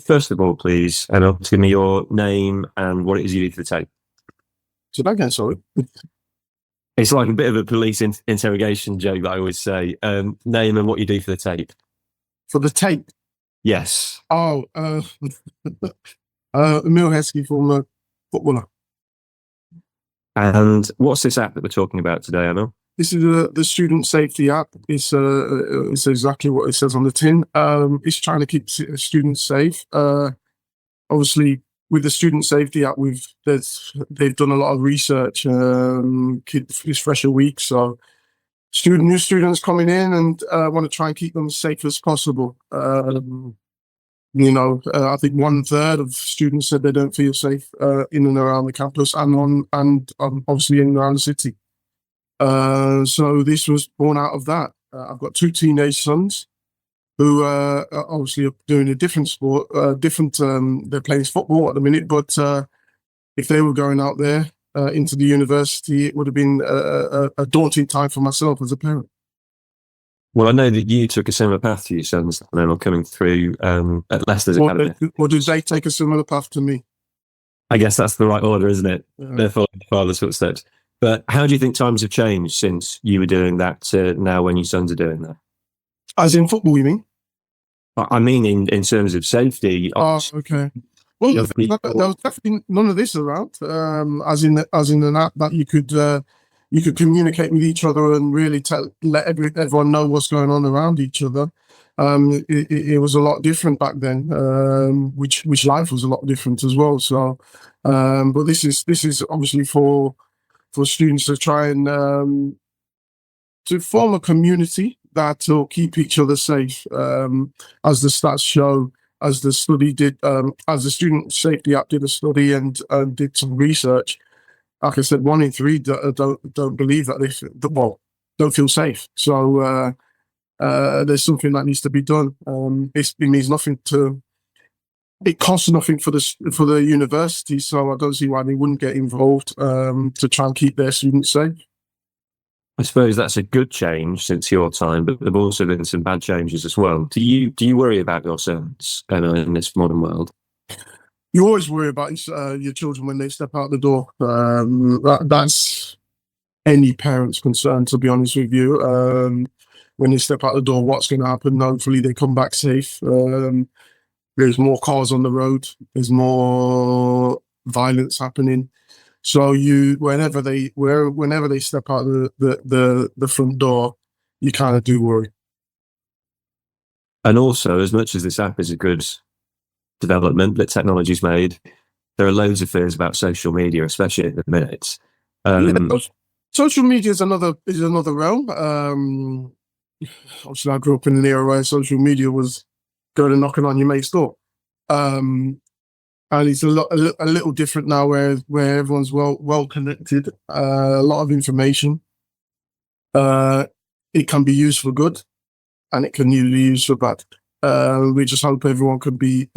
First of all, please, and give me your name and what it is you do for the tape. So that again, sorry. It's like a bit of a police interrogation joke that I always say. Name and what you do for the tape. For the tape? Yes. Oh, Emile Heskey, former footballer. And what's this app that we're talking about today, Emil? This is the student safety app. It's exactly what it says on the tin. It's trying to keep students safe. Obviously, with the student safety app, they've done a lot of research. It's fresher week, so new students coming in and want to try and keep them as safe as possible. I think 1/3 of students said they don't feel safe in and around the campus and obviously in and around the city. So this was born out of that. I've got 2 teenage sons who obviously are doing a different sport, they're playing football at the minute, but if they were going out there into the university, it would have been a daunting time for myself as a parent. Well, I know that you took a similar path to your sons and then are coming through at Leicester's Academy. Or did they take a similar path to me? I guess that's the right order, isn't it? Yeah. They're following the father's footsteps. But how do you think times have changed since you were doing that to now when your sons are doing that? As in football, you mean? I mean, in terms of safety. Oh, okay. Well, there was definitely none of this around. As in an app that you could communicate with each other and really let everyone know what's going on around each other. It was a lot different back then, which life was a lot different as well. So, but this is obviously for students to try and to form a community that will keep each other safe, as the stats show, as the study did, as the student safety app did a study and did some research. Like I said, 1 in 3 don't believe that don't feel safe. So there's something that needs to be done. It means nothing it costs nothing for the university, so I don't see why they wouldn't get involved to try and keep their students safe. I suppose that's a good change since your time, but there have also been some bad changes as well. Do you worry about your sons in this modern world? You always worry about your children when they step out the door. That's any parent's concern, to be honest with you. When they step out the door, what's going to happen? Hopefully they come back safe. There's more cars on the road. There's more violence happening. So whenever they step out the front door, you kind of do worry. And also, as much as this app is a good development that technology's made, there are loads of fears about social media, especially at the minute. Social media is another realm. Obviously, I grew up in an era where social media was going and knocking on your mate's door. And it's a little different now, where everyone's well connected. A lot of information. It can be used for good, and it can be used for bad. We just hope everyone can be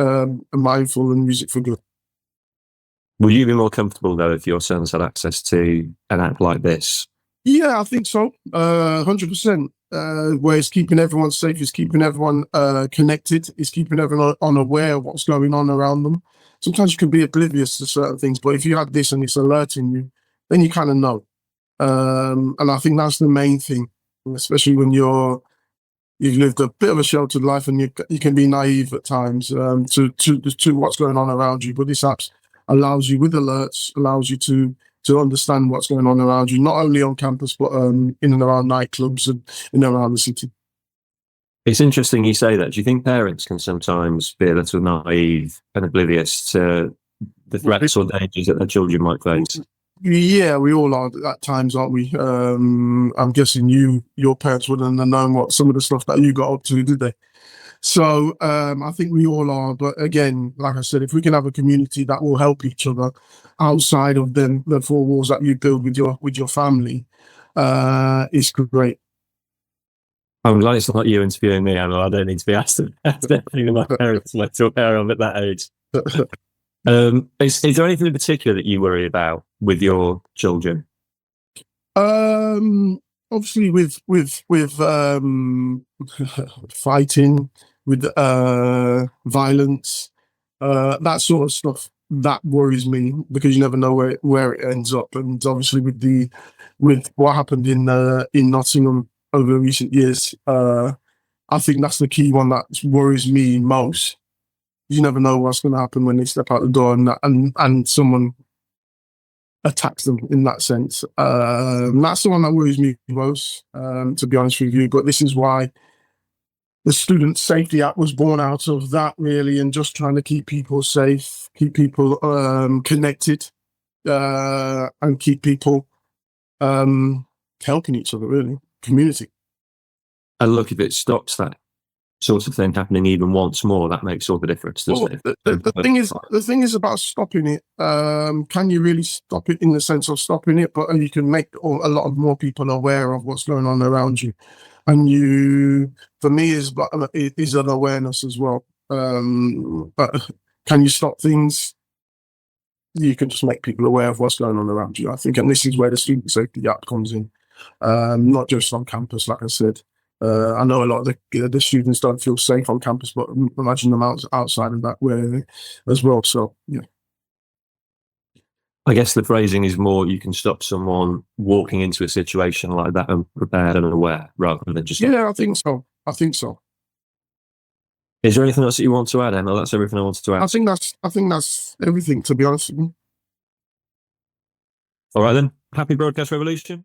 mindful and use it for good. Would you be more comfortable though if your sons had access to an app like this? Yeah, I think so. 100%. Where it's keeping everyone safe, it's keeping everyone connected, it's keeping everyone unaware of what's going on around them. Sometimes you can be oblivious to certain things, but if you have this and it's alerting you, then you kind of know. And I think that's the main thing, especially when you've lived a bit of a sheltered life and you can be naive at times to what's going on around you. But this app allows you, with alerts, allows you to understand what's going on around you, not only on campus, but in and around nightclubs and in and around the city. It's interesting you say that. Do you think parents can sometimes be a little naive and oblivious to the threats or dangers that their children might face? Yeah, we all are at times, aren't we? I'm guessing your parents wouldn't have known what some of the stuff that you got up to, did they? So I think we all are. But again, like I said, if we can have a community that will help each other outside of the 4 walls that you build with your family, it's great. I'm glad it's not you interviewing me, Emile. I don't need to be asked. That's definitely my parents went to a parent at that age. Is there anything in particular that you worry about with your children? Obviously, with fighting, with violence, That sort of stuff that worries me, because you never know where it ends up. And obviously with what happened in Nottingham over recent years, I think that's the key one that worries me most. You never know what's going to happen when they step out the door and someone attacks them in that sense. That's the one that worries me most, to be honest with you. But this is why the Student Safety Act was born out of that, really, and just trying to keep people safe, keep people connected, and keep people helping each other, really, community. And look, if it stops that sort of thing happening even once more, that makes all the difference, doesn't it? The thing is about stopping it. Can you really stop it in the sense of stopping it? But you can make a lot of more people aware of what's going on around you. And for me, is an awareness as well. But can you stop things? You can just make people aware of what's going on around you, I think. And this is where the Student Safety Act comes in. Not just on campus, like I said. I know a lot of the students don't feel safe on campus, but imagine them outside of that way as well. So, yeah. I guess the phrasing is more, you can stop someone walking into a situation like that and prepared and aware, rather than just... Yeah, I think so. Is there anything else that you want to add, Emma? That's everything I wanted to add. I think that's everything, to be honest with you. All right then. Happy Broadcast Revolution.